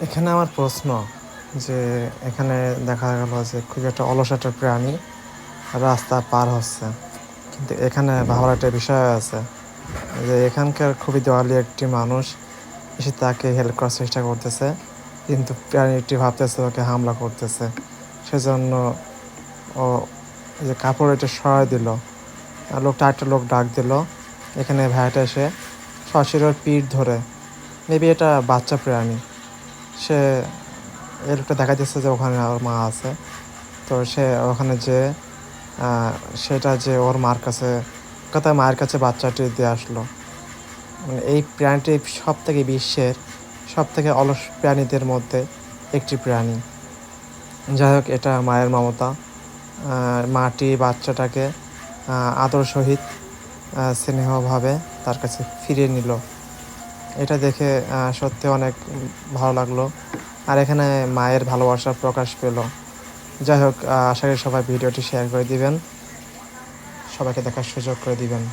এখানে আমার প্রশ্ন যে এখানে দেখা গেল যে খুবই একটা অলস একটা প্রাণী রাস্তা পার হচ্ছে, কিন্তু এখানে ভাবার একটা বিষয় আছে যে এখানকার খুবই দেওয়ালি একটি মানুষ এসে তাকে হেল্প করার চেষ্টা করতেছে, কিন্তু প্রাণীটি ভাবতেছে ওকে হামলা করতেছে। সেজন্য ও যে কাপড় এটা সরাই দিল, লোকটা একটা লোক ডাক দিল। এখানে ভাইয়াটা এসে সরাসরি ওর পিঠ ধরে, মেবি এটা বাচ্চা প্রাণী, সে এই লোকটা দেখা যাচ্ছে যে ওখানে ওর মা আছে। তো সে ওখানে যে সেটা যে ওর মার কাছে কথা মায়ের কাছে বাচ্চাটি দিয়ে আসলো। মানে এই প্রাণীটি সব থেকে বিশ্বের সব থেকে অলস প্রাণীদের মধ্যে একটি প্রাণী। যাই হোক, এটা মায়ের মমতা। মাটি বাচ্চাটাকে আদর সহিত স্নেহভাবে তার কাছে ফিরিয়ে নিল। এটা দেখে সত্যি অনেক ভালো লাগলো। আর এখানে মায়ের ভালোবাসা প্রকাশ পেল। যাই হোক, আশা করি সবাই ভিডিওটি শেয়ার করে দিবেন, সবাইকে দেখার সুযোগ করে দিবেন।